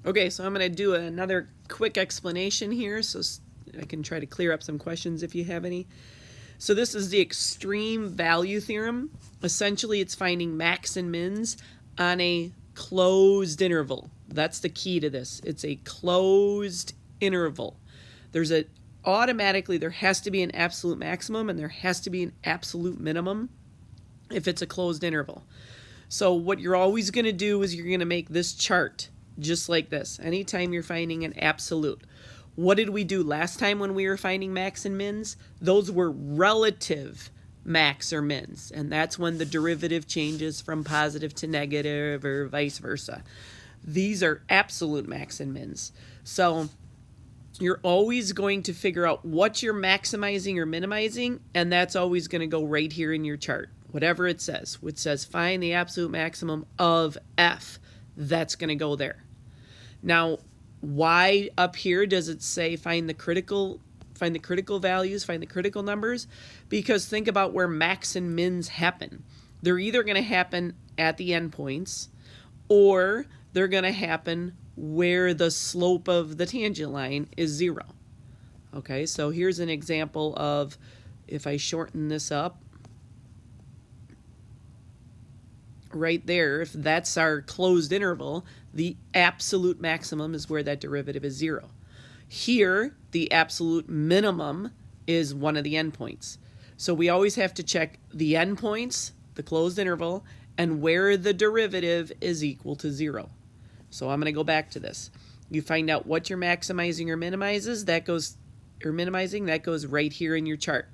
Okay, so I'm going to do another quick explanation here so I can try to clear up some questions if you have any. So this is the extreme value theorem. Essentially, it's finding max and mins on a closed interval. That's the key to this. It's a closed interval. Automatically there has to be an absolute maximum and there has to be an absolute minimum if it's a closed interval. So what you're always going to do is you're going to make this chart just like this anytime you're finding an absolute. What did we do last time when we were finding max and mins? Those were relative max or mins, and that's when the derivative changes from positive to negative or vice versa. These are absolute max and mins. So you're always going to figure out what you're maximizing or minimizing, and that's always going to go right here in your chart. Whatever it says, which says find the absolute maximum of f, that's going to go there. Now, why up here does it say find the critical values, find the critical numbers? Because think about where max and mins happen. They're either going to happen at the endpoints or they're going to happen where the slope of the tangent line is 0. Okay, so here's an example of, if I shorten this up, right there, if that's our closed interval, the absolute maximum is where that derivative is 0. Here, the absolute minimum is one of the endpoints. So we always have to check the endpoints, the closed interval, and where the derivative is equal to 0. So I'm going to go back to this. You find out what you're maximizing or minimizing, that goes right here in your chart.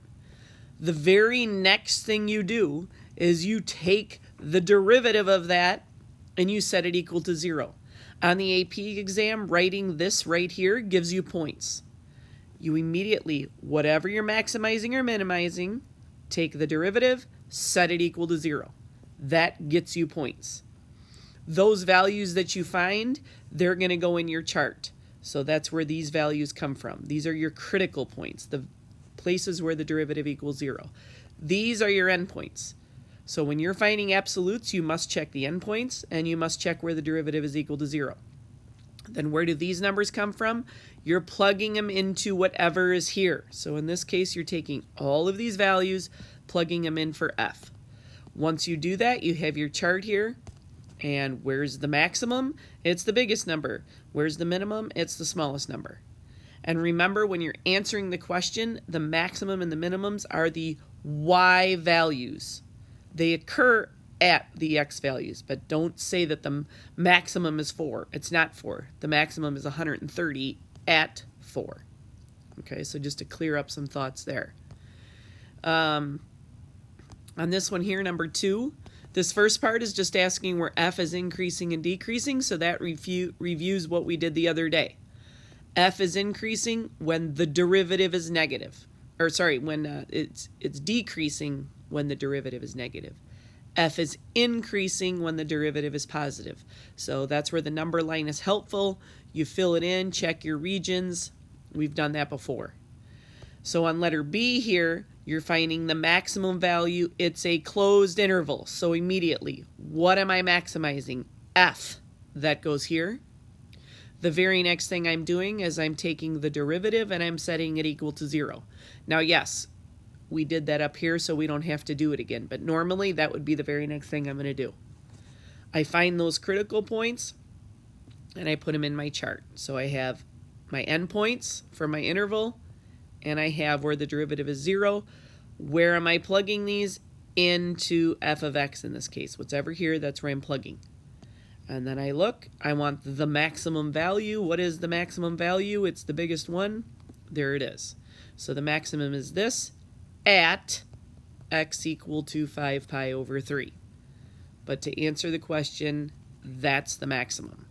The very next thing you do is you take the derivative of that and you set it equal to 0. On the AP exam, writing this right here gives you points. You immediately, whatever you're maximizing or minimizing, take the derivative, set it equal to 0. That gets you points. Those values that you find, they're going to go in your chart. So that's where these values come from. These are your critical points, the places where the derivative equals 0. These are your endpoints. So when you're finding absolutes, you must check the endpoints and you must check where the derivative is equal to 0. Then where do these numbers come from? You're plugging them into whatever is here. So in this case, you're taking all of these values, plugging them in for f. Once you do that, you have your chart here. And where's the maximum? It's the biggest number. Where's the minimum? It's the smallest number. And remember, when you're answering the question, the maximum and the minimums are the y values. They occur at the x values, but don't say that the maximum is 4. It's not 4. The maximum is 130 at 4. Okay, so just to clear up some thoughts there. On this one here, number 2, this first part is just asking where f is increasing and decreasing, so that reviews what we did the other day. F is increasing when the derivative is negative. Or sorry, when it's decreasing when the derivative is negative. F is increasing when the derivative is positive. So that's where the number line is helpful. You fill it in, check your regions. We've done that before. So on letter B here, you're finding the maximum value. It's a closed interval. So immediately, what am I maximizing? F. That goes here. The very next thing I'm doing is I'm taking the derivative and I'm setting it equal to 0. Now, yes, we did that up here so we don't have to do it again, but normally that would be the very next thing I'm going to do. I find those critical points and I put them in my chart. So I have my endpoints for my interval and I have where the derivative is 0. Where am I plugging these? Into f of x in this case. Whatever here, that's where I'm plugging. And then I look, I want the maximum value. What is the maximum value? It's the biggest one. There it is. So the maximum is this at x equal to 5 pi over 3. But to answer the question, that's the maximum.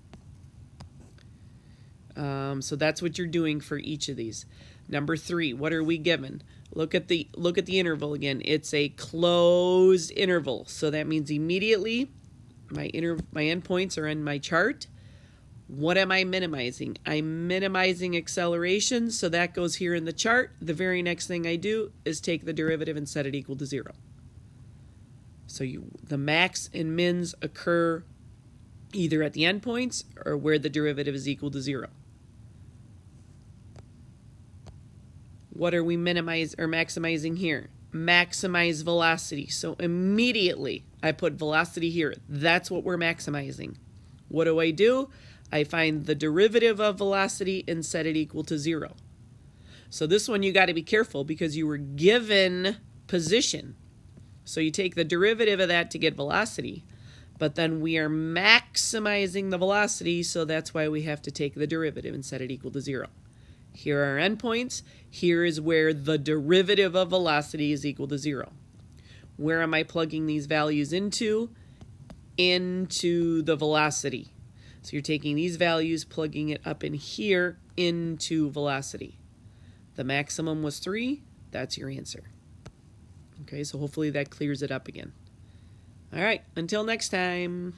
So that's what you're doing for each of these. Number 3, what are we given? Look at the interval again. It's a closed interval. So that means immediately my endpoints are in my chart. What am I minimizing? I'm minimizing acceleration, so that goes here in the chart. The very next thing I do is take the derivative and set it equal to 0. So the max and mins occur either at the endpoints or where the derivative is equal to 0. What are we maximizing here? Maximize velocity. So immediately I put velocity here. That's what we're maximizing. What do? I find the derivative of velocity and set it equal to 0. So this one you got to be careful because you were given position. So you take the derivative of that to get velocity, but then we are maximizing the velocity, so that's why we have to take the derivative and set it equal to 0. Here are our endpoints. Here is where the derivative of velocity is equal to 0. Where am I plugging these values into? Into the velocity. So you're taking these values, plugging it up in here into velocity. The maximum was 3. That's your answer. Okay, so hopefully that clears it up again. All right, until next time.